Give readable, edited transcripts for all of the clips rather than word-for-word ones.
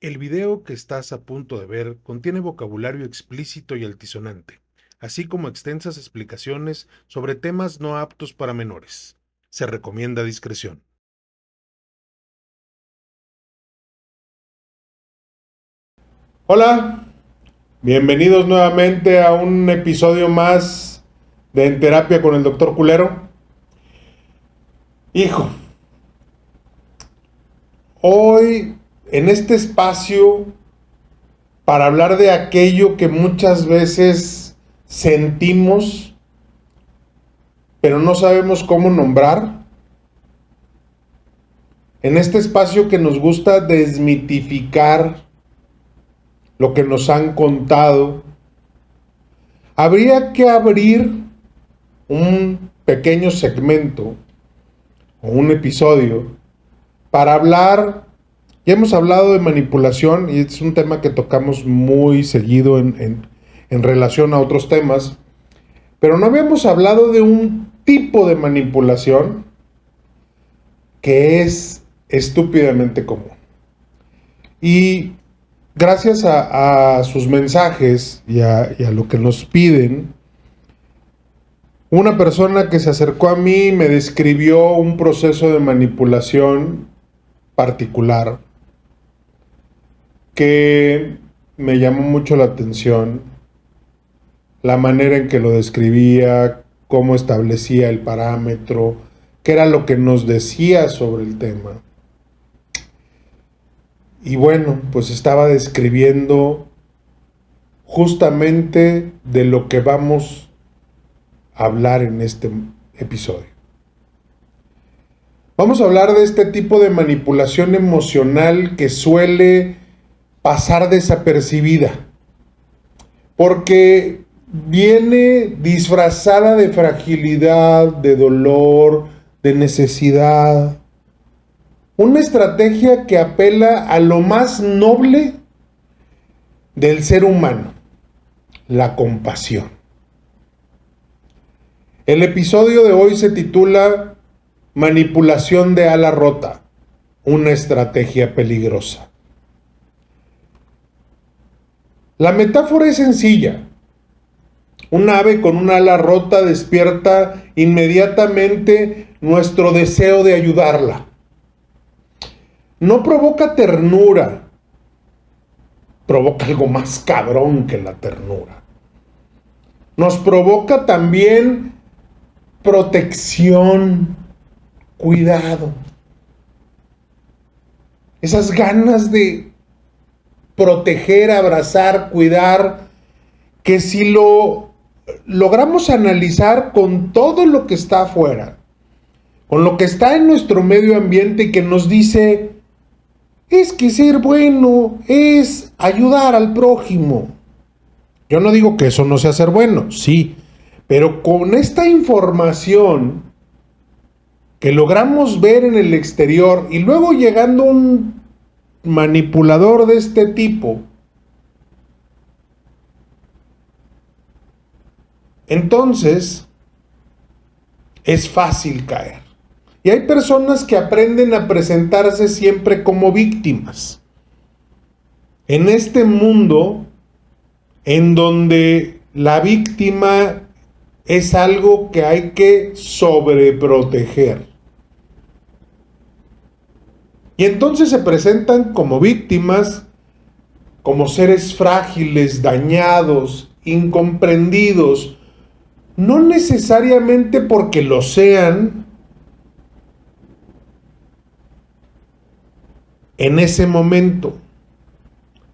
El video que estás a punto de ver contiene vocabulario explícito y altisonante, así como extensas explicaciones sobre temas no aptos para menores. Se recomienda discreción. Hola, bienvenidos nuevamente a un episodio más de En Terapia con el Doctor Culero. Hijo, hoy en este espacio para hablar de aquello que muchas veces sentimos, pero no sabemos cómo nombrar, en este espacio que nos gusta desmitificar lo que nos han contado, habría que abrir un pequeño segmento o un episodio para hablar. Ya hemos hablado de manipulación y es un tema que tocamos muy seguido en relación a otros temas, pero no habíamos hablado de un tipo de manipulación que es estúpidamente común. Y gracias a sus mensajes y a lo que nos piden, una persona que se acercó a mí me describió un proceso de manipulación particular que me llamó mucho la atención, la manera en que lo describía, cómo establecía el parámetro, qué era lo que nos decía sobre el tema. Y bueno, pues estaba describiendo justamente de lo que vamos a hablar en este episodio. Vamos a hablar de este tipo de manipulación emocional que suele pasar desapercibida, porque viene disfrazada de fragilidad, de dolor, de necesidad. Una estrategia que apela a lo más noble del ser humano, la compasión. El episodio de hoy se titula Manipulación de ala rota, una estrategia peligrosa. La metáfora es sencilla. Un ave con una ala rota despierta inmediatamente nuestro deseo de ayudarla. No provoca ternura, provoca algo más cabrón que la ternura. Nos provoca también protección, cuidado. Esas ganas de proteger, abrazar, cuidar, que si lo logramos analizar con todo lo que está afuera, con lo que está en nuestro medio ambiente y que nos dice, es que ser bueno es ayudar al prójimo. Yo no digo que eso no sea ser bueno, sí, pero con esta información que logramos ver en el exterior y luego llegando un manipulador de este tipo, entonces es fácil caer. Y hay personas que aprenden a presentarse siempre como víctimas. En este mundo en donde la víctima es algo que hay que sobreproteger. Y entonces se presentan como víctimas, como seres frágiles, dañados, incomprendidos, no necesariamente porque lo sean en ese momento,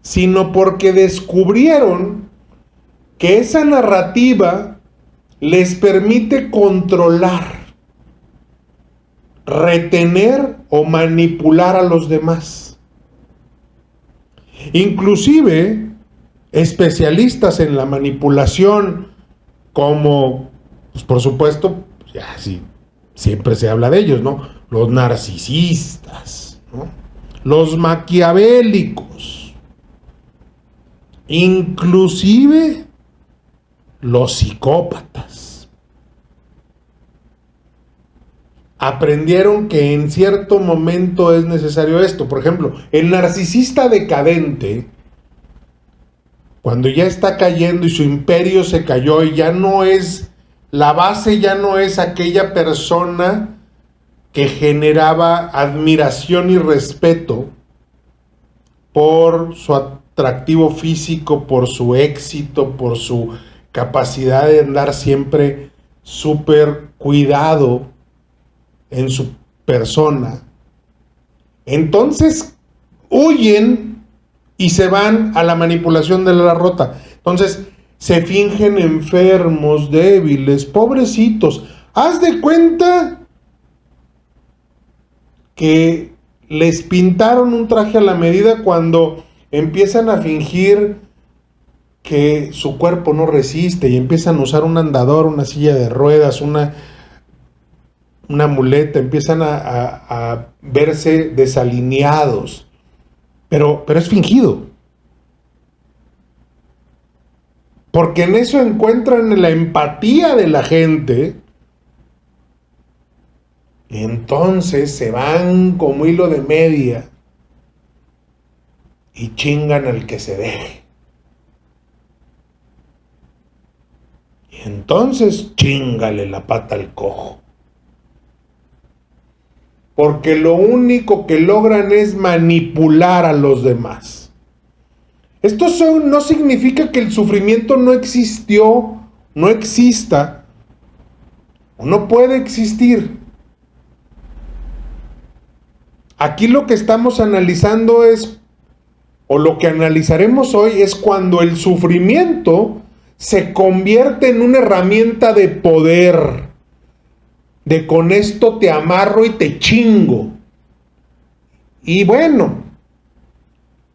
sino porque descubrieron que esa narrativa les permite controlar, retener o manipular a los demás. Inclusive, especialistas en la manipulación, como, pues por supuesto, ya sí, siempre se habla de ellos, ¿no? Los narcisistas, ¿no? Los maquiavélicos, inclusive los psicópatas. aprendieron que en cierto momento es necesario esto. Por ejemplo, el narcisista decadente, cuando ya está cayendo y su imperio se cayó y ya no es, la base ya no es aquella persona que generaba admiración y respeto por su atractivo físico, por su éxito, por su capacidad de andar siempre súper cuidado en su persona. Entonces huyen y se van a la manipulación de la rota. Entonces se fingen enfermos, débiles, pobrecitos. Haz de cuenta que les pintaron un traje a la medida cuando empiezan a fingir que su cuerpo no resiste y empiezan a usar un andador, una silla de ruedas, una muleta, empiezan a verse desalineados. Pero es fingido. Porque en eso encuentran la empatía de la gente. Y entonces se van como hilo de media y chingan al que se deje. Y entonces chingale la pata al cojo. Porque lo único que logran es manipular a los demás. Esto no significa que el sufrimiento no existió, no exista, o no puede existir. Aquí lo que estamos analizando es, o lo que analizaremos hoy, es cuando el sufrimiento se convierte en una herramienta de poder. De con esto te amarro y te chingo. Y bueno,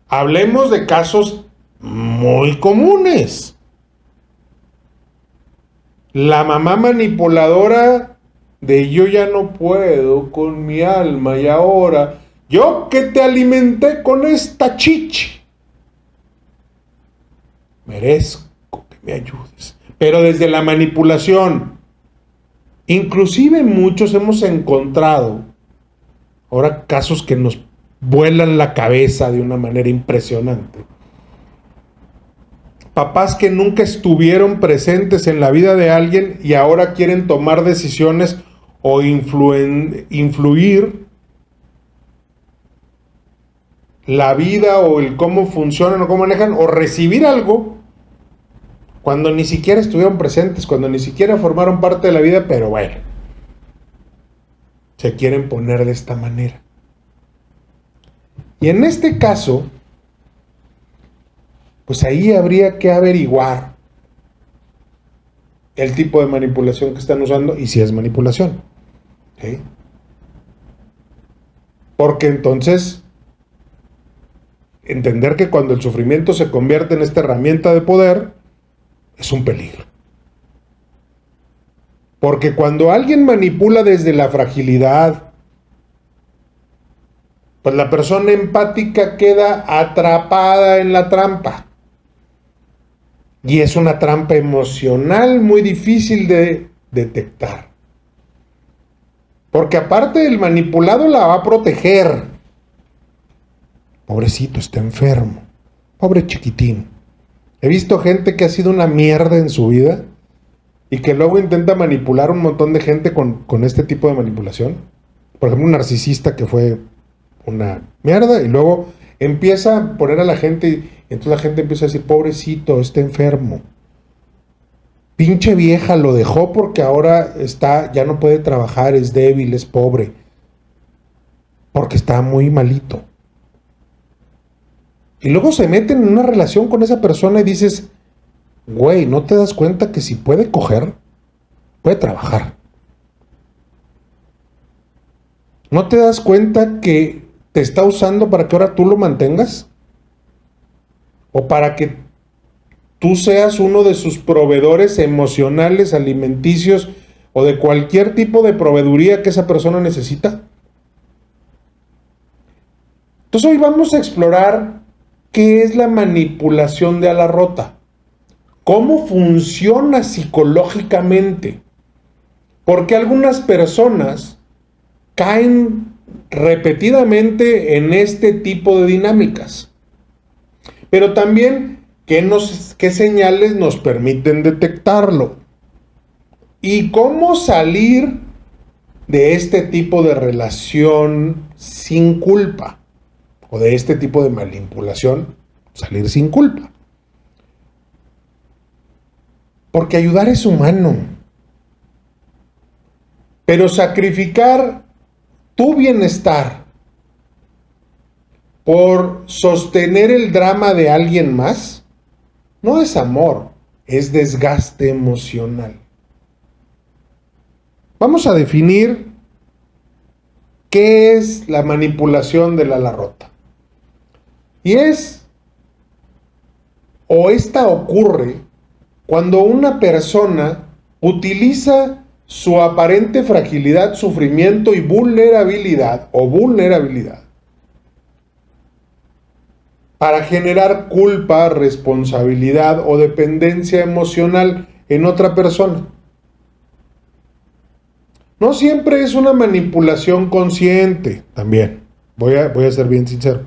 hablemos de casos muy comunes. La mamá manipuladora de yo ya no puedo con mi alma y ahora yo que te alimenté con esta chichi, merezco que me ayudes. Pero desde la manipulación. Inclusive muchos hemos encontrado ahora casos que nos vuelan la cabeza de una manera impresionante. Papás que nunca estuvieron presentes en la vida de alguien y ahora quieren tomar decisiones o influir la vida o el cómo funcionan o cómo manejan o recibir algo cuando ni siquiera estuvieron presentes, cuando ni siquiera formaron parte de la vida, pero bueno, se quieren poner de esta manera. Y en este caso, pues ahí habría que averiguar el tipo de manipulación que están usando y si es manipulación. ¿Sí? Porque entonces, entender que cuando el sufrimiento se convierte en esta herramienta de poder, es un peligro. Porque cuando alguien manipula desde la fragilidad, pues la persona empática queda atrapada en la trampa. Y es una trampa emocional muy difícil de detectar. Porque aparte el manipulado la va a proteger. Pobrecito, está enfermo. Pobre chiquitín. He visto gente que ha sido una mierda en su vida y que luego intenta manipular un montón de gente con este tipo de manipulación. Por ejemplo, un narcisista que fue una mierda y luego empieza a poner a la gente y entonces la gente empieza a decir, pobrecito, está enfermo. Pinche vieja, lo dejó porque ahora ya no puede trabajar, es débil, es pobre. Porque está muy malito. Y luego se meten en una relación con esa persona y dices, güey, ¿no te das cuenta que si puede coger, puede trabajar? ¿No te das cuenta que te está usando para que ahora tú lo mantengas? ¿O para que tú seas uno de sus proveedores emocionales, alimenticios o de cualquier tipo de proveeduría que esa persona necesita? Entonces hoy vamos a explorar qué es la manipulación de ala rota, cómo funciona psicológicamente, porque algunas personas caen repetidamente en este tipo de dinámicas. Pero también, ¿qué señales nos permiten detectarlo? ¿Y cómo salir de este tipo de relación sin culpa? O de este tipo de manipulación, salir sin culpa. Porque ayudar es humano. Pero sacrificar tu bienestar por sostener el drama de alguien más, no es amor, es desgaste emocional. Vamos a definir qué es la manipulación del ala rota. Y esta ocurre cuando una persona utiliza su aparente fragilidad, sufrimiento y vulnerabilidad para generar culpa, responsabilidad o dependencia emocional en otra persona. No siempre es una manipulación consciente, también. Voy a ser bien sincero.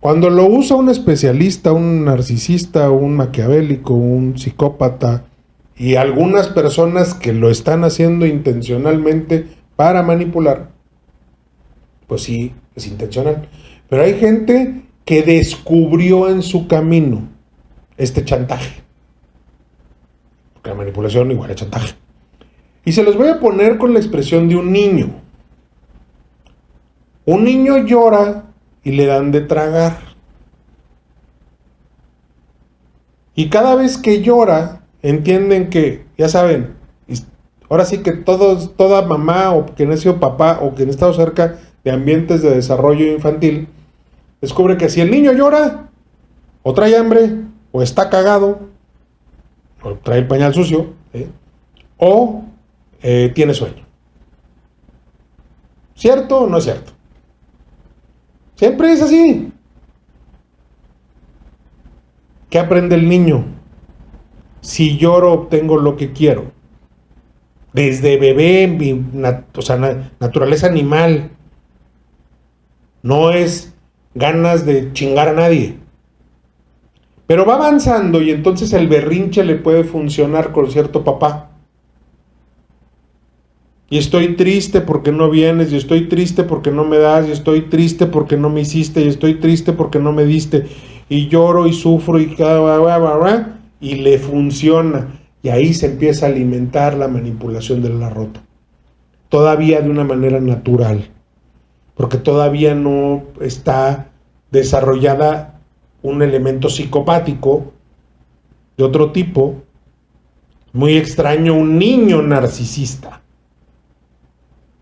Cuando lo usa un especialista, un narcisista, un maquiavélico, un psicópata y algunas personas que lo están haciendo intencionalmente para manipular, pues sí, es intencional. Pero hay gente que descubrió en su camino este chantaje. Porque la manipulación igual es chantaje. Y se los voy a poner con la expresión de un niño. Un niño llora y le dan de tragar. Y cada vez que llora, entienden que, ya saben, ahora sí que toda mamá o quien ha sido papá o quien ha estado cerca de ambientes de desarrollo infantil, descubre que si el niño llora, o trae hambre, o está cagado, o trae el pañal sucio, o tiene sueño. ¿Cierto o no es cierto? Siempre es así. ¿Qué aprende el niño? Si lloro, obtengo lo que quiero. Desde bebé, naturaleza animal. No es ganas de chingar a nadie. Pero va avanzando y entonces el berrinche le puede funcionar con cierto papá. Y estoy triste porque no vienes, y estoy triste porque no me das, y estoy triste porque no me hiciste, y estoy triste porque no me diste. Y lloro y sufro y le funciona. Y ahí se empieza a alimentar la manipulación del ala rota. Todavía de una manera natural. Porque todavía no está desarrollada un elemento psicopático de otro tipo. Muy extraño un niño narcisista.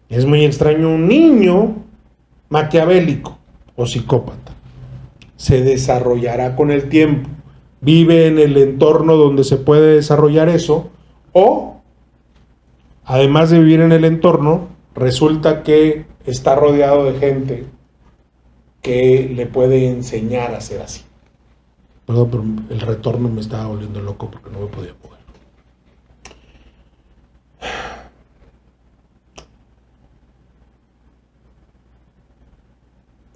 Es muy extraño un niño maquiavélico o psicópata. Se desarrollará con el tiempo. Vive en el entorno donde se puede desarrollar eso, o además de vivir en el entorno, resulta que está rodeado de gente que le puede enseñar a ser así. Perdón, pero el retorno me estaba volviendo loco porque no me podía mover.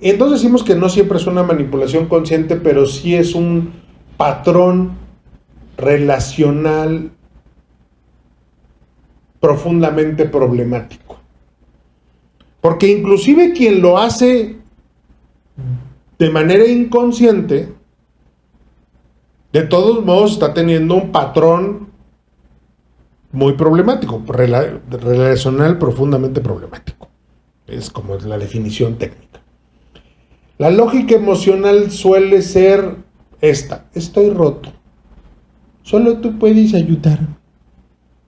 Entonces decimos que no siempre es una manipulación consciente, pero sí es un patrón relacional profundamente problemático. Porque inclusive quien lo hace de manera inconsciente, de todos modos está teniendo un patrón muy problemático, relacional profundamente problemático. Es como la definición técnica. La lógica emocional suele ser esta: estoy roto. Solo tú puedes ayudarme.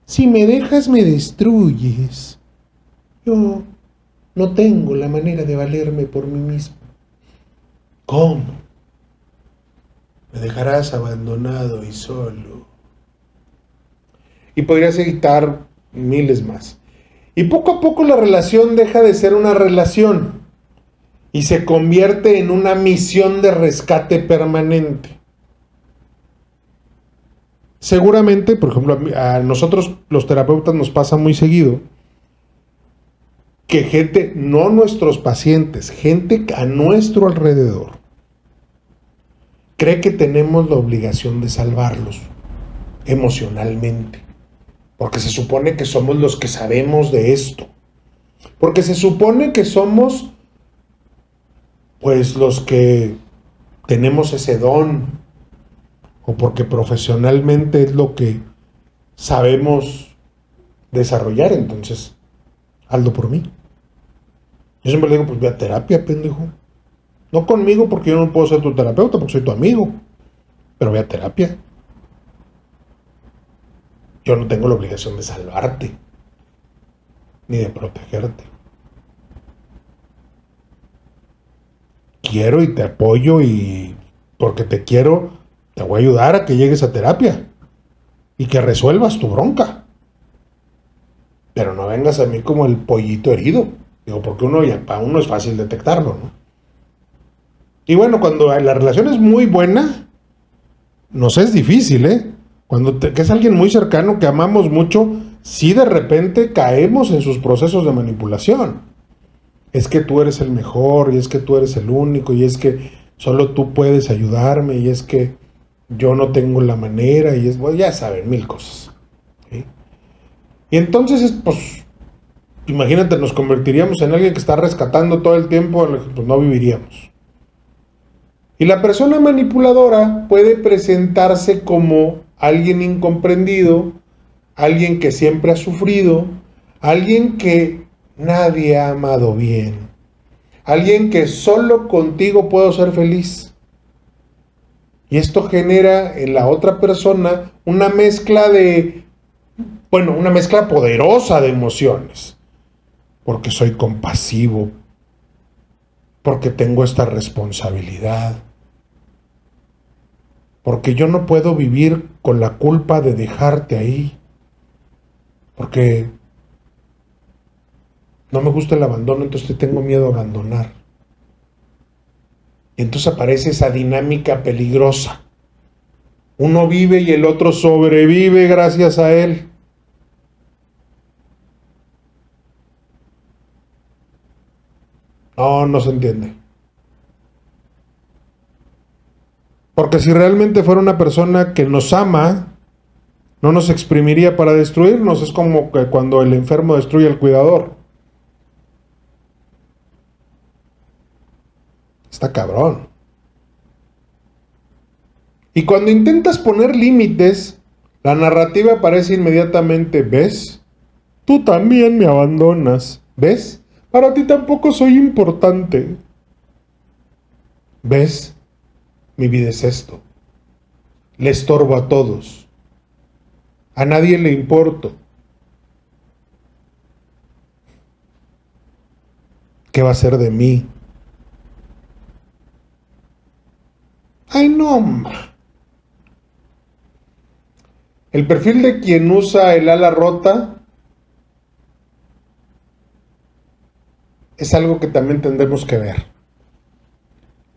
Si me dejas, me destruyes. Yo no tengo la manera de valerme por mí mismo. ¿Cómo? Me dejarás abandonado y solo. Y podrías citar miles más. Y poco a poco la relación deja de ser una relación y se convierte en una misión de rescate permanente. Seguramente, por ejemplo, a nosotros los terapeutas nos pasa muy seguido que gente, no nuestros pacientes, gente a nuestro alrededor, cree que tenemos la obligación de salvarlos emocionalmente, porque se supone que somos los que sabemos de esto, porque se supone que somos pues los que tenemos ese don, o porque profesionalmente es lo que sabemos desarrollar. Entonces hazlo por mí. Yo siempre le digo, pues ve a terapia, pendejo. No conmigo, porque yo no puedo ser tu terapeuta, porque soy tu amigo, pero ve a terapia. Yo no tengo la obligación de salvarte, ni de protegerte. Quiero y te apoyo, y porque te quiero, te voy a ayudar a que llegues a terapia y que resuelvas tu bronca. Pero no vengas a mí como el pollito herido. Digo, porque para uno es fácil detectarlo, ¿no? Y bueno, cuando la relación es muy buena, nos es difícil, ¿eh? Que es alguien muy cercano, que amamos mucho, sí de repente caemos en sus procesos de manipulación. Es que tú eres el mejor, y es que tú eres el único, y es que solo tú puedes ayudarme, y es que yo no tengo la manera, y bueno, ya saben, mil cosas. ¿Sí? Y entonces, pues, imagínate, nos convertiríamos en alguien que está rescatando todo el tiempo, pues no viviríamos. Y la persona manipuladora puede presentarse como alguien incomprendido, alguien que siempre ha sufrido, alguien que nadie ha amado bien, alguien que solo contigo puedo ser feliz. Y esto genera en la otra persona una mezcla una mezcla poderosa de emociones. Porque soy compasivo, porque tengo esta responsabilidad, porque yo no puedo vivir con la culpa de dejarte ahí, porque no me gusta el abandono, entonces te tengo miedo a abandonar. Y entonces aparece esa dinámica peligrosa. Uno vive y el otro sobrevive gracias a él. No se entiende. Porque si realmente fuera una persona que nos ama, no nos exprimiría para destruirnos. Es como que cuando el enfermo destruye al cuidador. Está cabrón. Y cuando intentas poner límites, la narrativa aparece inmediatamente. ¿Ves? Tú también me abandonas. ¿Ves? Para ti tampoco soy importante. ¿Ves? Mi vida es esto. Le estorbo a todos. A nadie le importo. ¿Qué va a ser de mí? Ay, no, ma. El perfil de quien usa el ala rota es algo que también tendremos que ver.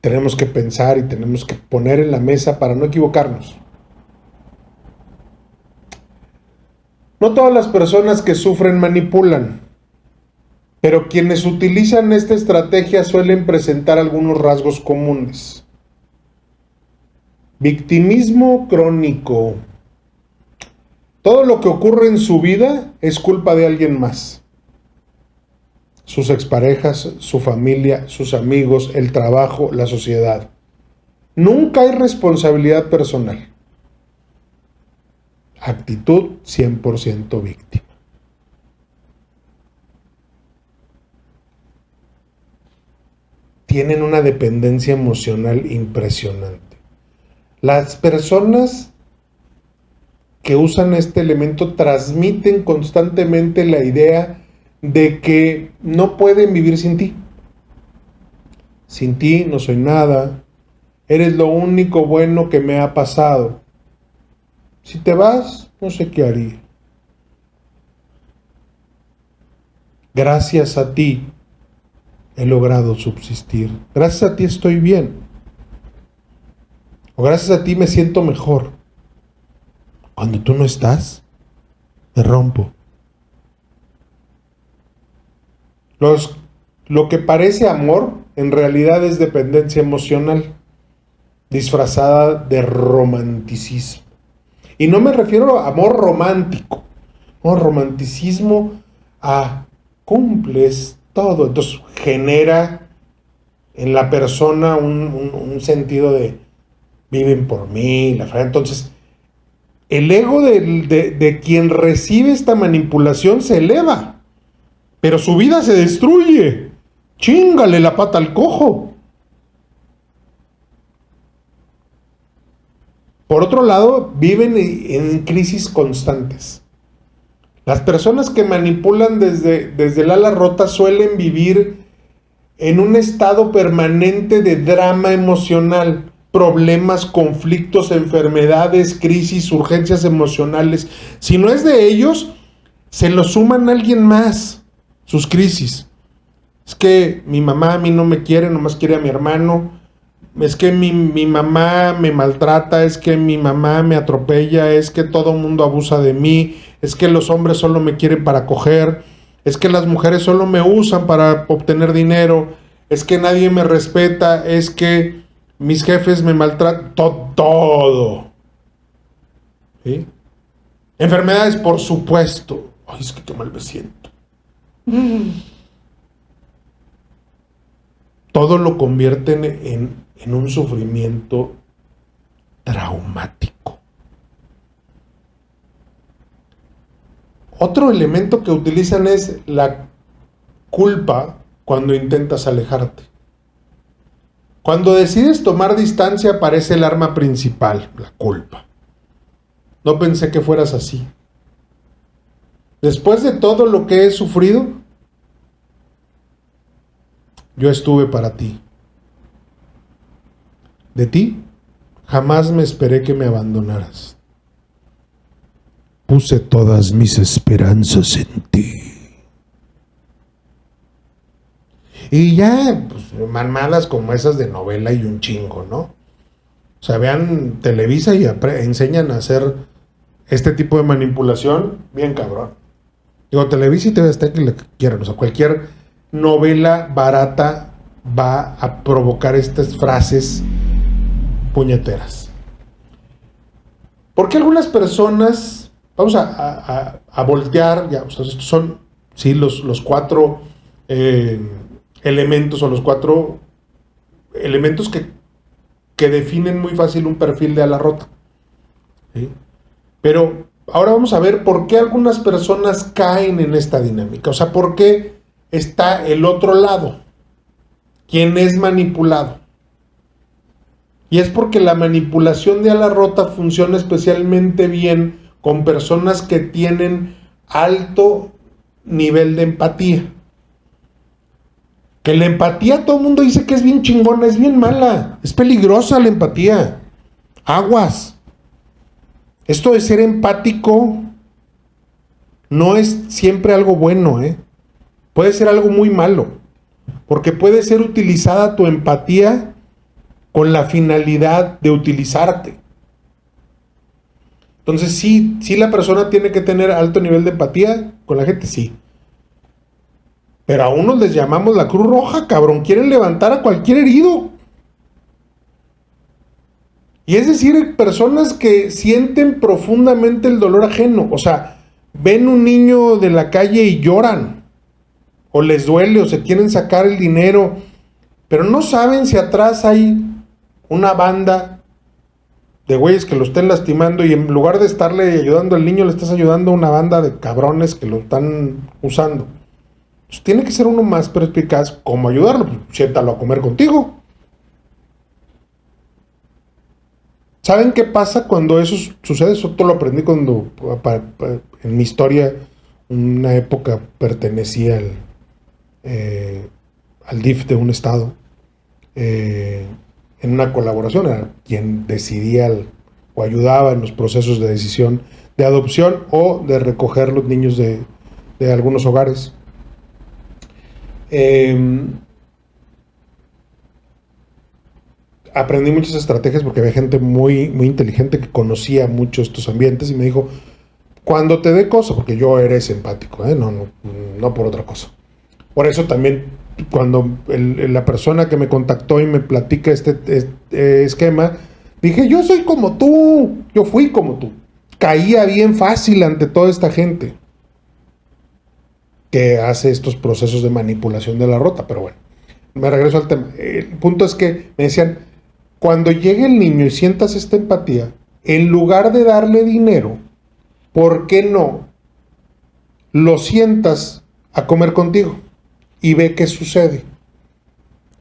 Tenemos que pensar y tenemos que poner en la mesa para no equivocarnos. No todas las personas que sufren manipulan, pero quienes utilizan esta estrategia suelen presentar algunos rasgos comunes. Victimismo crónico. Todo lo que ocurre en su vida es culpa de alguien más. Sus exparejas, su familia, sus amigos, el trabajo, la sociedad. Nunca hay responsabilidad personal. Actitud 100% víctima. Tienen una dependencia emocional impresionante. Las personas que usan este elemento transmiten constantemente la idea de que no pueden vivir sin ti. Sin ti no soy nada. Eres lo único bueno que me ha pasado. Si te vas, no sé qué haría. Gracias a ti he logrado subsistir. Gracias a ti estoy bien. O gracias a ti me siento mejor. Cuando tú no estás, me rompo. Lo que parece amor, en realidad es dependencia emocional, disfrazada de romanticismo. Y no me refiero a amor romántico, no, romanticismo a cumples todo. Entonces genera en la persona un sentido de viven por mí, la frase. Entonces, el ego de quien recibe esta manipulación se eleva, pero su vida se destruye. Chíngale la pata al cojo. Por otro lado, viven en crisis constantes. Las personas que manipulan desde el ala rota suelen vivir en un estado permanente de drama emocional, problemas, conflictos, enfermedades, crisis, urgencias emocionales. Si no es de ellos, se lo suman a alguien más, sus crisis. Es que mi mamá a mí no me quiere, nomás quiere a mi hermano. Es que mi mamá me maltrata, es que mi mamá me atropella, es que todo el mundo abusa de mí, es que los hombres solo me quieren para coger, es que las mujeres solo me usan para obtener dinero, es que nadie me respeta, es que mis jefes me maltratan, todo. ¿Sí? Enfermedades, por supuesto. Ay, es que qué mal me siento. Todo lo convierten en un sufrimiento traumático. Otro elemento que utilizan es la culpa cuando intentas alejarte. Cuando decides tomar distancia aparece el arma principal, la culpa. No pensé que fueras así. Después de todo lo que he sufrido, yo estuve para ti. De ti jamás me esperé que me abandonaras. Puse todas mis esperanzas en ti. Y ya, pues, mamadas como esas de novela y un chingo, ¿no? O sea, vean Televisa y enseñan a hacer este tipo de manipulación bien cabrón. Digo, Televisa y TV Azteca que quieran, o sea, cualquier novela barata va a provocar estas frases puñeteras. Porque algunas personas, vamos a voltear, ya, o sea, estos son, sí, los cuatro elementos o los cuatro elementos que definen muy fácil un perfil de ala rota. ¿Sí? Pero ahora vamos a ver por qué algunas personas caen en esta dinámica. O sea, por qué está el otro lado, quien es manipulado. Y es porque la manipulación de ala rota funciona especialmente bien con personas que tienen alto nivel de empatía. Que la empatía todo el mundo dice que es bien chingona, es bien mala, es peligrosa la empatía. Aguas. Esto de ser empático no es siempre algo bueno, ¿eh? Puede ser algo muy malo, porque puede ser utilizada tu empatía con la finalidad de utilizarte. Entonces sí la persona tiene que tener alto nivel de empatía con la gente, sí. Pero a unos les llamamos la Cruz Roja, cabrón. Quieren levantar a cualquier herido. Y es decir, personas que sienten profundamente el dolor ajeno. O sea, ven un niño de la calle y lloran. O les duele, o se quieren sacar el dinero. Pero no saben si atrás hay una banda de güeyes que lo estén lastimando. Y en lugar de estarle ayudando al niño, le estás ayudando a una banda de cabrones que lo están usando. Pues tiene que ser uno más perspicaz. ¿Cómo ayudarlo? Pues siéntalo a comer contigo. ¿Saben qué pasa cuando eso sucede? Eso todo lo aprendí cuando en mi historia, una época pertenecía al DIF de un estado. En una colaboración, era quien decidía o ayudaba en los procesos de decisión de adopción o de recoger los niños de algunos hogares. Aprendí muchas estrategias porque había gente muy, muy inteligente que conocía mucho estos ambientes y me dijo, cuando te dé cosa, porque yo eres empático, no por otra cosa. Por eso también cuando la persona que me contactó y me platica este esquema, dije, yo soy como tú, yo fui como tú. Caía bien fácil ante toda esta gente que hace estos procesos de manipulación de la rota, pero bueno, me regreso al tema. El punto es que me decían, cuando llegue el niño y sientas esta empatía, en lugar de darle dinero, ¿por qué no lo sientas a comer contigo y ve qué sucede?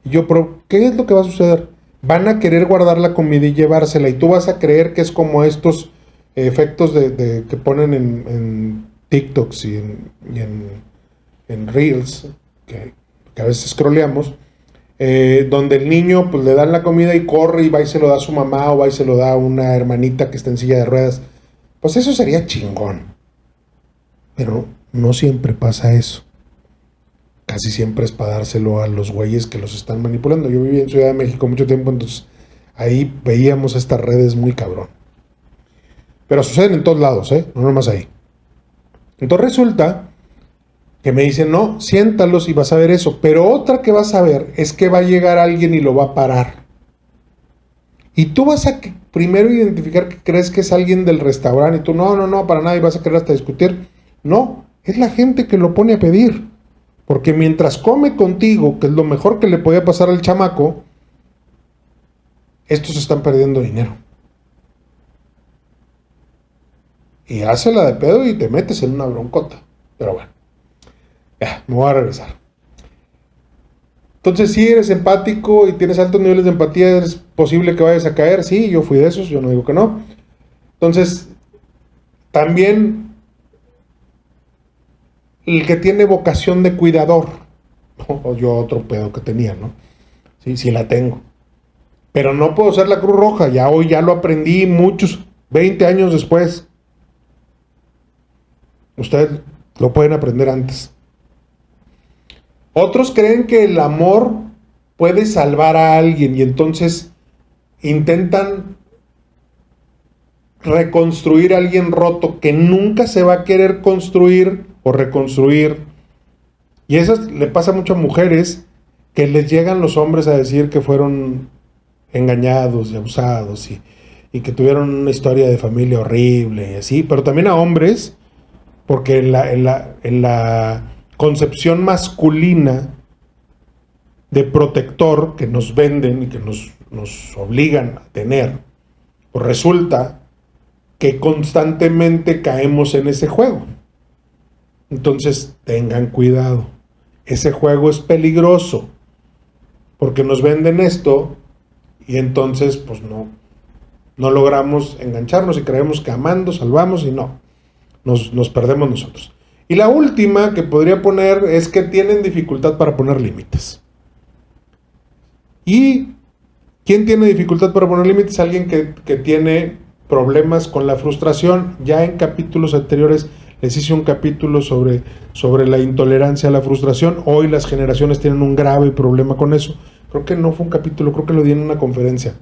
Y yo, pero ¿qué es lo que va a suceder? Van a querer guardar la comida y llevársela, y tú vas a creer que es como estos efectos que ponen en TikToks y en Reels, que a veces scrolleamos, donde el niño pues le dan la comida y corre y va y se lo da a su mamá, o va y se lo da a una hermanita que está en silla de ruedas. Pues eso sería chingón. Pero no siempre pasa eso. Casi siempre es para dárselo a los güeyes que los están manipulando. Yo viví en Ciudad de México mucho tiempo, entonces ahí veíamos estas redes muy cabrón. Pero suceden en todos lados, no nomás ahí. Entonces resulta que me dicen, no, siéntalos y vas a ver eso. Pero otra que vas a ver es que va a llegar alguien y lo va a parar. Y tú vas a primero identificar que crees que es alguien del restaurante. Y tú, no, para nada, y vas a querer hasta discutir. No, es la gente que lo pone a pedir. Porque mientras come contigo, que es lo mejor que le podía pasar al chamaco, estos están perdiendo dinero. Y hácela de pedo y te metes en una broncota. Pero bueno, ya, me voy a regresar. Entonces, si eres empático y tienes altos niveles de empatía, ¿es posible que vayas a caer? Sí, yo fui de esos, yo no digo que no. Entonces, también el que tiene vocación de cuidador, ¿no? O yo otro pedo que tenía, ¿no? Sí la tengo. Pero no puedo ser la Cruz Roja, ya hoy ya lo aprendí muchos, 20 años después. Ustedes lo pueden aprender antes. Otros creen que el amor puede salvar a alguien y entonces intentan reconstruir a alguien roto que nunca se va a querer construir o reconstruir. Y eso le pasa mucho a mujeres que les llegan los hombres a decir que fueron engañados y abusados y que tuvieron una historia de familia horrible y así, pero también a hombres, porque en la concepción masculina de protector que nos venden y que nos obligan a tener, pues resulta que constantemente caemos en ese juego. Entonces tengan cuidado, ese juego es peligroso porque nos venden esto y entonces pues no logramos engancharnos y creemos que amando salvamos y no, nos perdemos nosotros. Y la última que podría poner es que tienen dificultad para poner límites. ¿Y quién tiene dificultad para poner límites? Alguien que tiene problemas con la frustración. Ya en capítulos anteriores les hice un capítulo sobre la intolerancia a la frustración. Hoy las generaciones tienen un grave problema con eso. Creo que no fue un capítulo, creo que lo di en una conferencia.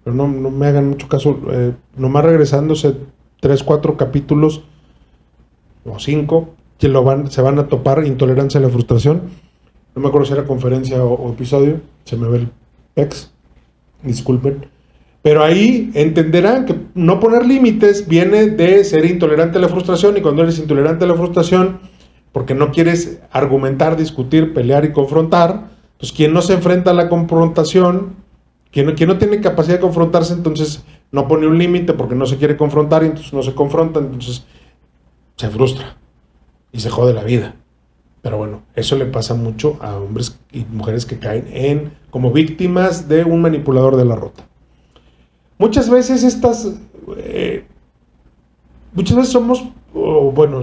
Pero no me hagan mucho caso. Nomás regresándose 3, 4 capítulos o 5, que se van a topar intolerancia a la frustración. No me acuerdo si era conferencia o episodio. Se me ve el pex. Disculpen. Pero ahí entenderán que no poner límites viene de ser intolerante a la frustración, y cuando eres intolerante a la frustración, porque no quieres argumentar, discutir, pelear y confrontar, pues quien no se enfrenta a la confrontación, quien no tiene capacidad de confrontarse, entonces no pone un límite porque no se quiere confrontar y entonces no se confronta, entonces se frustra y se jode la vida. Pero bueno, eso le pasa mucho a hombres y mujeres que caen como víctimas de un manipulador de la rota. Muchas veces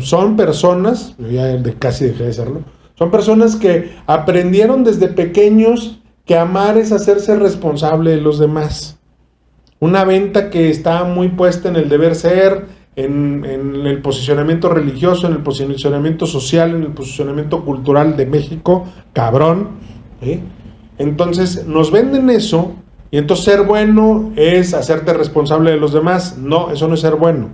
son personas, yo ya casi dejé de serlo, son personas que aprendieron desde pequeños que amar es hacerse responsable de los demás. Una venta que está muy puesta en el deber ser, en el posicionamiento religioso, en el posicionamiento social, en el posicionamiento cultural de México, cabrón. Entonces nos venden eso. Y entonces ser bueno es hacerte responsable de los demás. No, eso no es ser bueno.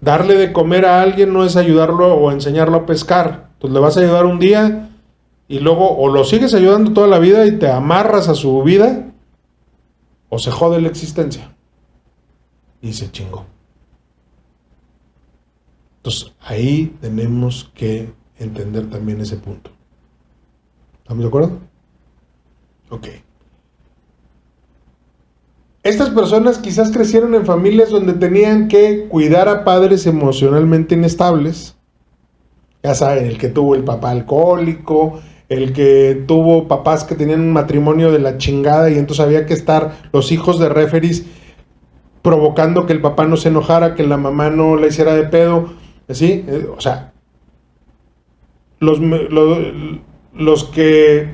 Darle de comer a alguien no es ayudarlo o enseñarlo a pescar. Entonces le vas a ayudar un día y luego o lo sigues ayudando toda la vida y te amarras a su vida, o se jode la existencia. Y se chingó. Entonces ahí tenemos que entender también ese punto. ¿Estamos de acuerdo? Ok. Estas personas quizás crecieron en familias donde tenían que cuidar a padres emocionalmente inestables. Ya saben, el que tuvo el papá alcohólico, el que tuvo papás que tenían un matrimonio de la chingada y entonces había que estar los hijos de referees provocando que el papá no se enojara, que la mamá no la hiciera de pedo, ¿sí? O sea, los que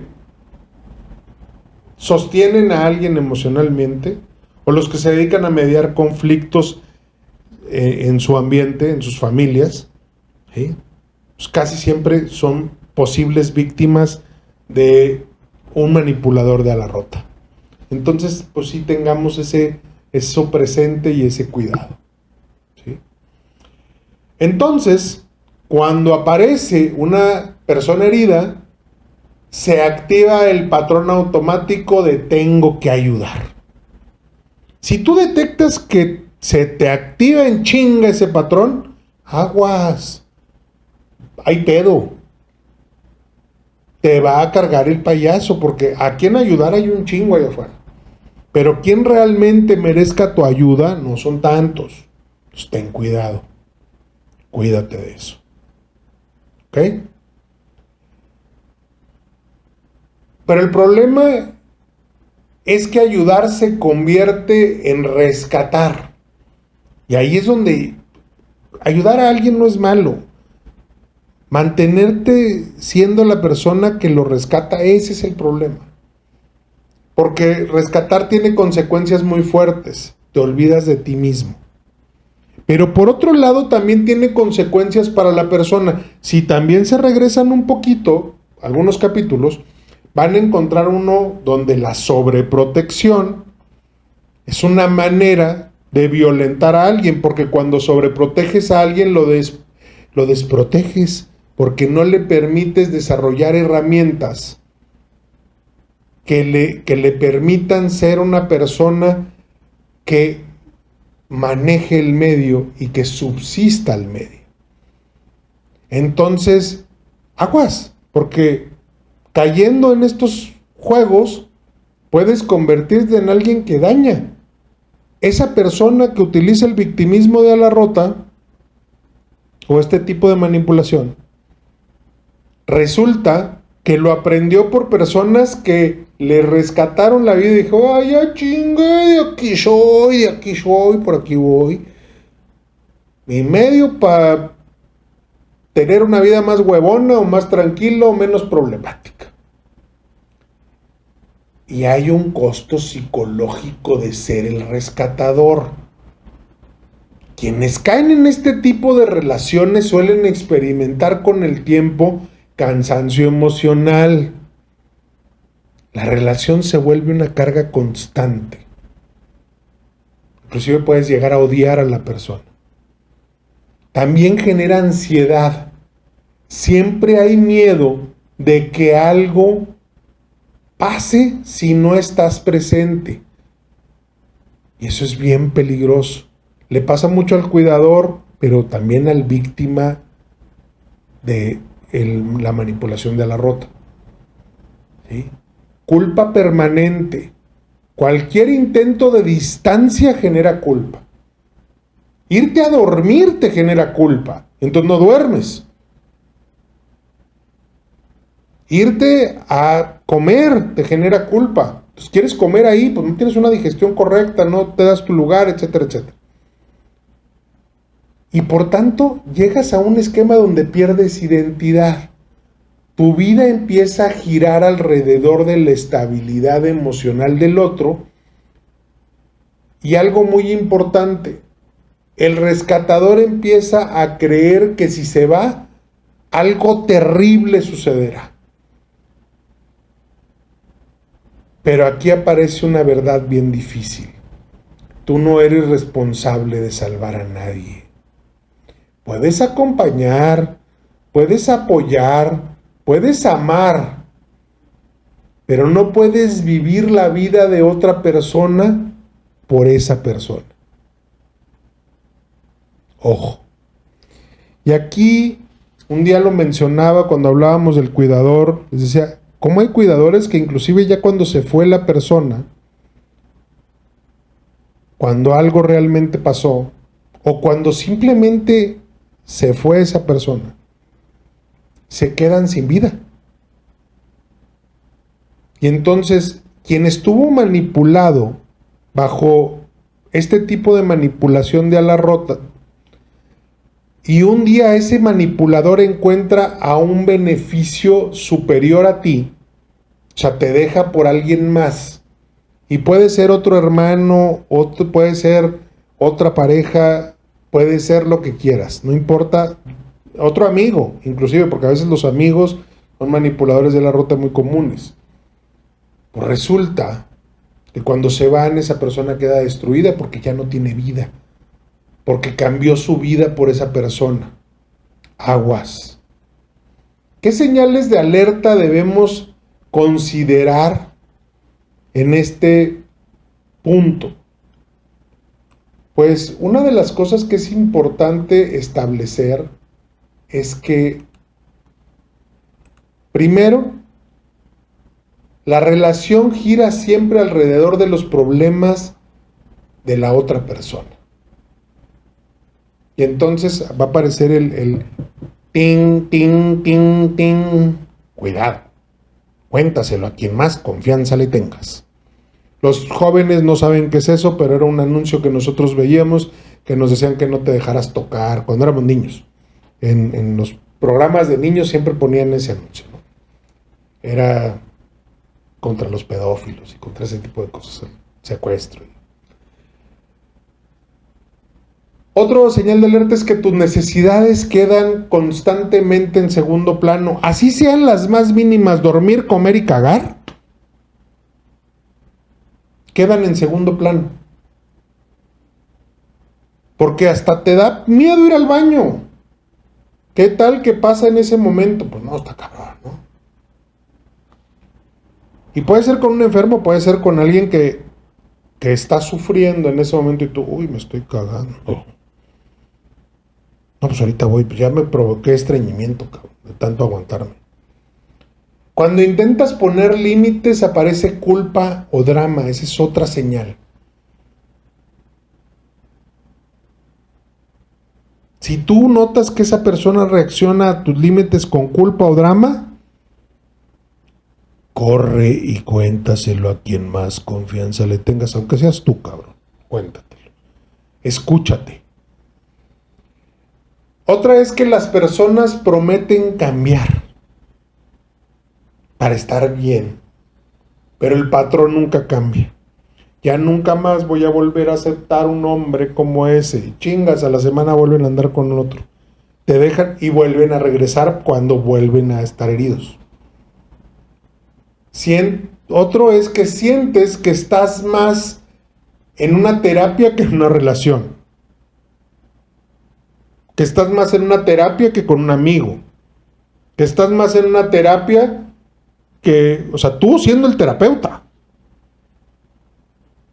sostienen a alguien emocionalmente o los que se dedican a mediar conflictos en su ambiente, en sus familias, ¿sí? Pues casi siempre son posibles víctimas de un manipulador de ala rota. Entonces, pues sí tengamos eso presente y ese cuidado, ¿sí? Entonces, cuando aparece una persona herida, se activa el patrón automático de tengo que ayudar. Si tú detectas que se te activa en chinga ese patrón, aguas, hay pedo. Te va a cargar el payaso, porque a quien ayudar hay un chingo allá afuera. Pero quien realmente merezca tu ayuda no son tantos. Entonces ten cuidado. Cuídate de eso. ¿Ok? Pero el problema es que ayudar se convierte en rescatar. Y ahí es donde ayudar a alguien no es malo. Mantenerte siendo la persona que lo rescata, ese es el problema. Porque rescatar tiene consecuencias muy fuertes. Te olvidas de ti mismo. Pero por otro lado también tiene consecuencias para la persona. Si también se regresan un poquito, algunos capítulos, van a encontrar uno donde la sobreprotección es una manera de violentar a alguien, porque cuando sobreproteges a alguien lo desproteges, porque no le permites desarrollar herramientas que le permitan ser una persona que maneje el medio y que subsista al medio. Entonces, aguas, porque cayendo en estos juegos puedes convertirte en alguien que daña. Esa persona que utiliza el victimismo de ala rota o este tipo de manipulación, resulta que lo aprendió por personas que le rescataron la vida y dijo, ay, ya chingue, de aquí soy, por aquí voy. Mi medio para tener una vida más huevona o más tranquila o menos problemática. Y hay un costo psicológico de ser el rescatador. Quienes caen en este tipo de relaciones suelen experimentar con el tiempo cansancio emocional. La relación se vuelve una carga constante. Inclusive puedes llegar a odiar a la persona. También genera ansiedad. Siempre hay miedo de que algo pase si no estás presente. Y eso es bien peligroso. Le pasa mucho al cuidador, pero también al víctima de la manipulación de ala rota. ¿Sí? Culpa permanente. Cualquier intento de distancia genera culpa. Irte a dormir te genera culpa. Entonces no duermes. Irte a comer te genera culpa. Entonces quieres comer ahí, pues no tienes una digestión correcta, no te das tu lugar, etcétera, etcétera. Y por tanto, llegas a un esquema donde pierdes identidad. Tu vida empieza a girar alrededor de la estabilidad emocional del otro. Y algo muy importante, el rescatador empieza a creer que si se va, algo terrible sucederá. Pero aquí aparece una verdad bien difícil. Tú no eres responsable de salvar a nadie. Puedes acompañar, puedes apoyar, puedes amar, pero no puedes vivir la vida de otra persona por esa persona. Ojo. Y aquí, un día lo mencionaba cuando hablábamos del cuidador, les decía, ¿cómo hay cuidadores que inclusive ya cuando se fue la persona, cuando algo realmente pasó, o cuando simplemente se fue esa persona, se quedan sin vida? Y entonces, quien estuvo manipulado bajo este tipo de manipulación de ala rota, y un día ese manipulador encuentra a un beneficio superior a ti, o sea, te deja por alguien más, y puede ser otro hermano, puede ser otra pareja, puede ser lo que quieras, no importa, otro amigo, inclusive, porque a veces los amigos son manipuladores de la rota muy comunes. Pues resulta que cuando se van, esa persona queda destruida porque ya no tiene vida, porque cambió su vida por esa persona. Aguas. ¿Qué señales de alerta debemos considerar en este punto? Pues una de las cosas que es importante establecer es que, primero, la relación gira siempre alrededor de los problemas de la otra persona. Y entonces va a aparecer el ting, ting, ting, ting. Cuidado, cuéntaselo a quien más confianza le tengas. Los jóvenes no saben qué es eso, pero era un anuncio que nosotros veíamos, que nos decían que no te dejaras tocar cuando éramos niños. En los programas de niños siempre ponían ese anuncio, ¿no? Era contra los pedófilos y contra ese tipo de cosas, el secuestro. Otro señal de alerta es que tus necesidades quedan constantemente en segundo plano, así sean las más mínimas, dormir, comer y cagar, quedan en segundo plano. Porque hasta te da miedo ir al baño. ¿Qué tal que pasa en ese momento? Pues no, está cabrón, ¿no? Y puede ser con un enfermo, puede ser con alguien que está sufriendo en ese momento y tú, uy, me estoy cagando. No, pues ahorita voy, pues ya me provoqué estreñimiento, cabrón, de tanto aguantarme. Cuando intentas poner límites aparece culpa o drama, esa es otra señal. Si tú notas que esa persona reacciona a tus límites con culpa o drama, corre y cuéntaselo a quien más confianza le tengas, aunque seas tú, cabrón. Cuéntatelo. Escúchate. Otra es que las personas prometen cambiar para estar bien, pero el patrón nunca cambia. Ya nunca más voy a volver a aceptar un hombre como ese. Y chingas, a la semana vuelven a andar con otro. Te dejan y vuelven a regresar cuando vuelven a estar heridos. Otro es que sientes que estás más en una terapia que en una relación. Que estás más en una terapia que con un amigo. Que estás más en una terapia que, o sea, tú siendo el terapeuta.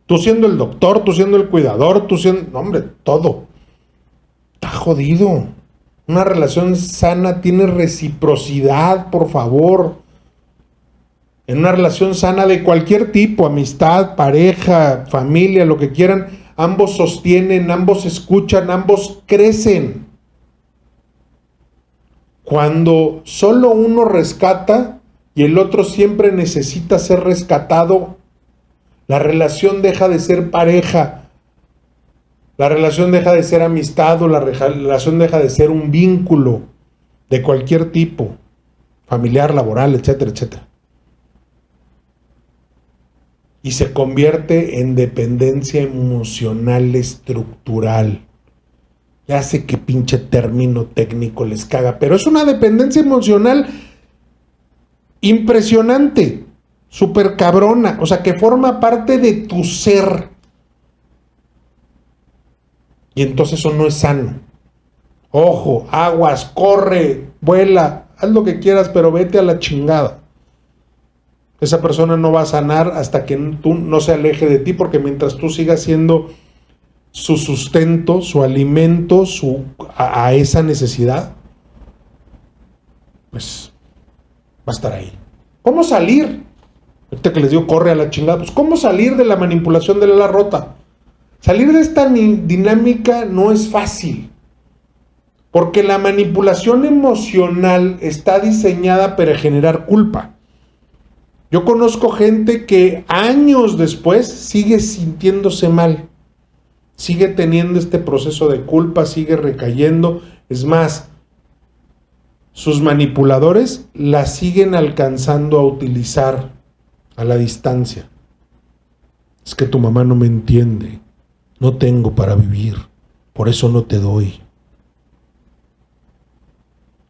Tú siendo el doctor, tú siendo el cuidador, tú siendo... No, hombre, todo. Está jodido. Una relación sana tiene reciprocidad, por favor. En una relación sana de cualquier tipo, amistad, pareja, familia, lo que quieran, ambos sostienen, ambos escuchan, ambos crecen. Cuando solo uno rescata y el otro siempre necesita ser rescatado, la relación deja de ser pareja, la relación deja de ser amistad o la relación deja de ser un vínculo de cualquier tipo, familiar, laboral, etcétera, etcétera. Y se convierte en dependencia emocional estructural. Ya sé qué pinche término técnico les caga, pero es una dependencia emocional impresionante, súper cabrona, o sea, que forma parte de tu ser. Y entonces eso no es sano. Ojo, aguas, corre, vuela, haz lo que quieras, pero vete a la chingada. Esa persona no va a sanar hasta que tú no se aleje de ti, porque mientras tú sigas siendo su sustento, su alimento, a esa necesidad, pues va a estar ahí. ¿Cómo salir? Ahorita que les digo, corre a la chingada. Pues, ¿cómo salir de la manipulación del ala rota? Salir de esta dinámica no es fácil. Porque la manipulación emocional está diseñada para generar culpa. Yo conozco gente que años después sigue sintiéndose mal. Sigue teniendo este proceso de culpa, sigue recayendo. Es más, sus manipuladores la siguen alcanzando a utilizar a la distancia. Es que tu mamá no me entiende. No tengo para vivir. Por eso no te doy.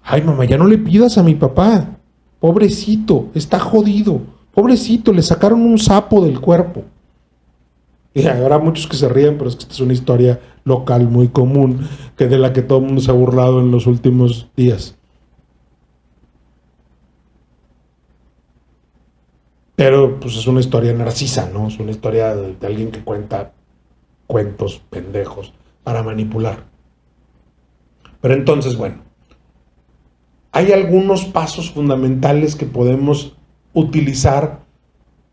Ay, mamá, ya no le pidas a mi papá. Pobrecito, está jodido. Pobrecito, le sacaron un sapo del cuerpo. Y habrá muchos que se ríen, pero es que esta es una historia local muy común, que de la que todo el mundo se ha burlado en los últimos días. Pero pues es una historia narcisa, ¿no? Es una historia de alguien que cuenta cuentos pendejos para manipular. Pero entonces, bueno, hay algunos pasos fundamentales que podemos utilizar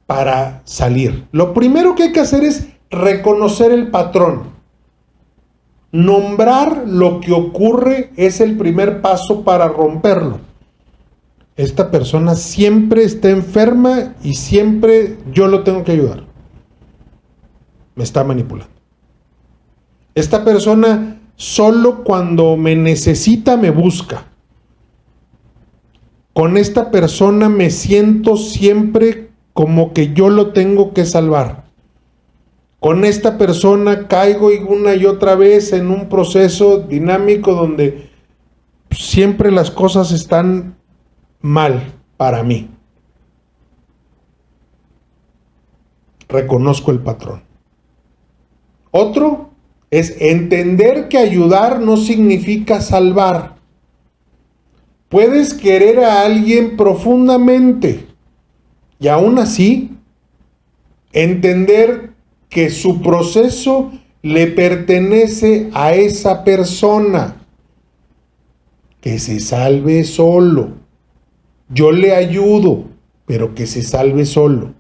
para salir. Lo primero que hay que hacer es reconocer el patrón. Nombrar lo que ocurre es el primer paso para romperlo. Esta persona siempre está enferma y siempre yo lo tengo que ayudar. Me está manipulando. Esta persona solo cuando me necesita me busca. Con esta persona me siento siempre como que yo lo tengo que salvar. Con esta persona caigo una y otra vez en un proceso dinámico donde siempre las cosas están mal para mí. Reconozco el patrón. Otro es entender que ayudar no significa salvar. Puedes querer a alguien profundamente y aún así entender que su proceso le pertenece a esa persona. Que se salve solo. Yo le ayudo, pero que se salve solo.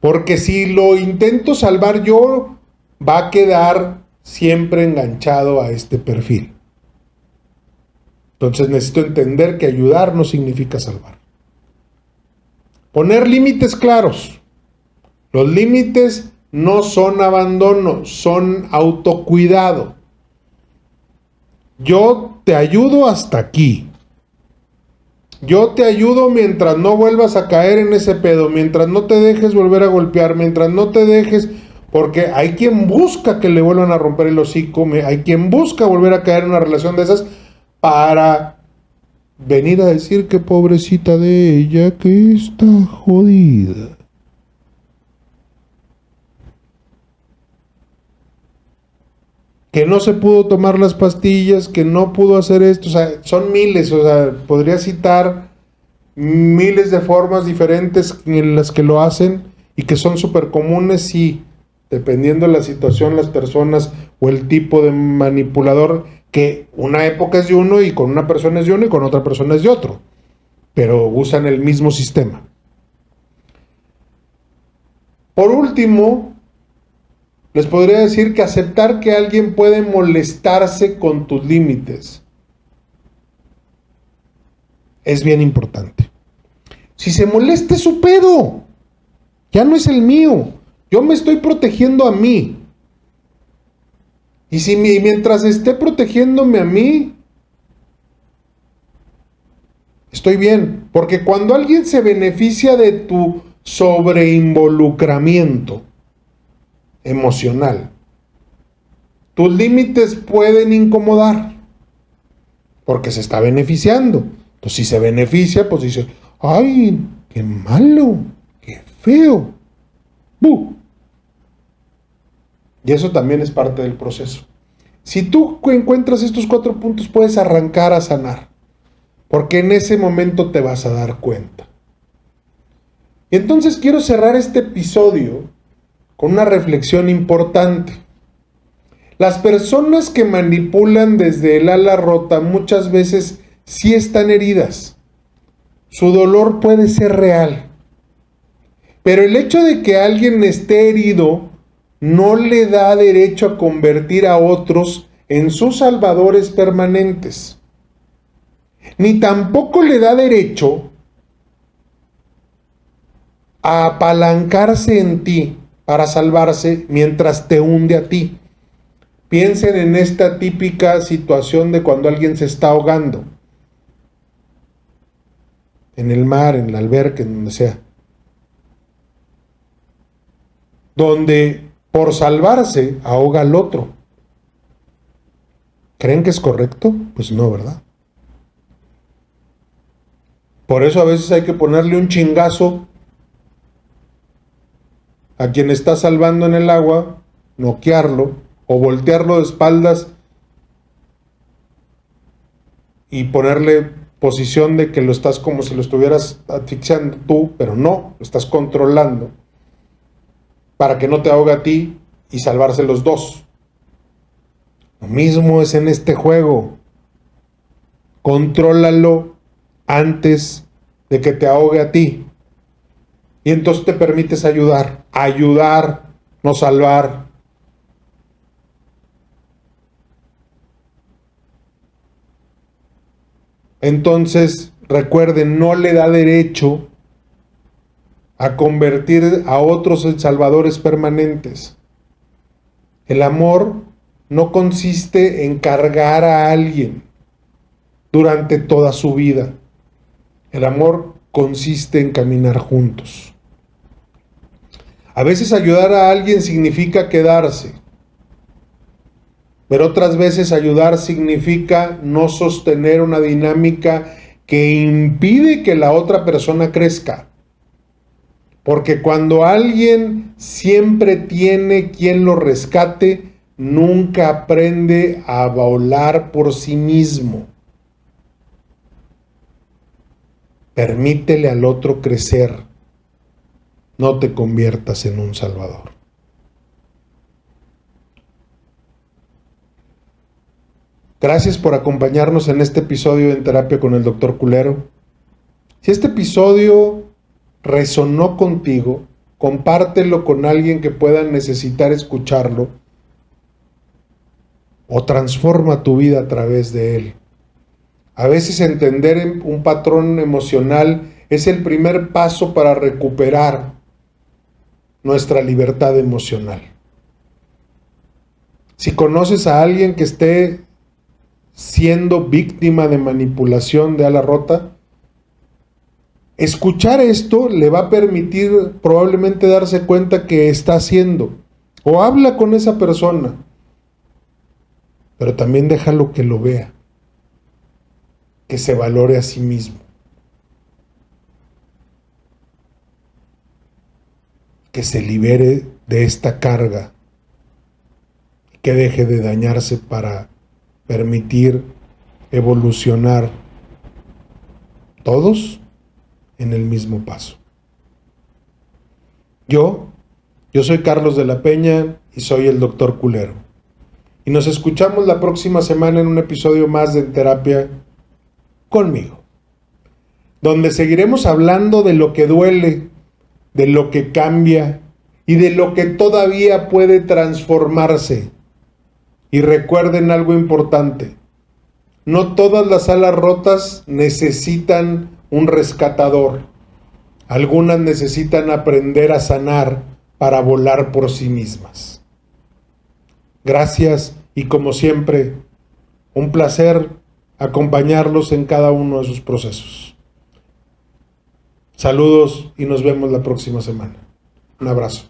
Porque si lo intento salvar yo, va a quedar siempre enganchado a este perfil. Entonces necesito entender que ayudar no significa salvar. Poner límites claros. Los límites no son abandono, son autocuidado. Yo te ayudo hasta aquí. Yo te ayudo mientras no vuelvas a caer en ese pedo, mientras no te dejes volver a golpear, mientras no te dejes, porque hay quien busca que le vuelvan a romper el hocico, hay quien busca volver a caer en una relación de esas para venir a decir que pobrecita de ella, que está jodida. Que no se pudo tomar las pastillas, que no pudo hacer esto, o sea, son miles, o sea, podría citar miles de formas diferentes en las que lo hacen y que son súper comunes y dependiendo de la situación, las personas o el tipo de manipulador, que una época es de uno y con una persona es de uno y con otra persona es de otro, pero usan el mismo sistema. Por último, les podría decir que aceptar que alguien puede molestarse con tus límites es bien importante. Si se molesta es su pedo, ya no es el mío. Yo me estoy protegiendo a mí. Y si mientras esté protegiéndome a mí, estoy bien. Porque cuando alguien se beneficia de tu sobreinvolucramiento emocional, tus límites pueden incomodar. Porque se está beneficiando. Entonces, si se beneficia, pues dice, ¡ay, qué malo! ¡Qué feo! ¡Buh! Y eso también es parte del proceso. Si tú encuentras estos 4 puntos, puedes arrancar a sanar. porque en ese momento te vas a dar cuenta. Y entonces quiero cerrar este episodio con una reflexión importante. Las personas que manipulan desde el ala rota muchas veces sí están heridas. Su dolor puede ser real. Pero el hecho de que alguien esté herido no le da derecho a convertir a otros en sus salvadores permanentes. Ni tampoco le da derecho a apalancarse en ti para salvarse mientras te hunde a ti. Piensen en esta típica situación de cuando alguien se está ahogando. En el mar, en la alberca, en donde sea. Donde por salvarse ahoga al otro. ¿Creen que es correcto? Pues no, ¿verdad? Por eso a veces hay que ponerle un chingazo a quien está salvando en el agua, noquearlo o voltearlo de espaldas y ponerle posición de que lo estás como si lo estuvieras asfixiando tú, pero no, lo estás controlando para que no te ahogue a ti y salvarse los dos. Lo mismo es en este juego. Contrólalo antes de que te ahogue a ti. Y entonces te permites ayudar, no salvar. Entonces, recuerden, no le da derecho a convertir a otros en salvadores permanentes. El amor no consiste en cargar a alguien durante toda su vida. El amor consiste en caminar juntos. A veces ayudar a alguien significa quedarse, pero otras veces ayudar significa no sostener una dinámica que impide que la otra persona crezca. Porque cuando alguien siempre tiene quien lo rescate, nunca aprende a volar por sí mismo. Permítele al otro crecer. No te conviertas en un salvador. Gracias por acompañarnos en este episodio en Terapia con el Dr. Culero. Si este episodio resonó contigo, compártelo con alguien que pueda necesitar escucharlo o transforma tu vida a través de él. A veces entender un patrón emocional es el primer paso para recuperar nuestra libertad emocional. Si conoces a alguien que esté siendo víctima de manipulación de ala rota, escuchar esto le va a permitir probablemente darse cuenta que está haciendo, o habla con esa persona, pero también déjalo que lo vea, que se valore a sí mismo, que se libere de esta carga, que deje de dañarse para permitir evolucionar todos en el mismo paso. Yo soy Carlos de la Peña y soy el Dr. Culero. Y nos escuchamos la próxima semana en un episodio más de En Terapia conmigo, donde seguiremos hablando de lo que duele, de lo que cambia y de lo que todavía puede transformarse. Y recuerden algo importante, no todas las alas rotas necesitan un rescatador. Algunas necesitan aprender a sanar para volar por sí mismas. Gracias y como siempre, un placer acompañarlos en cada uno de sus procesos. Saludos y nos vemos la próxima semana. Un abrazo.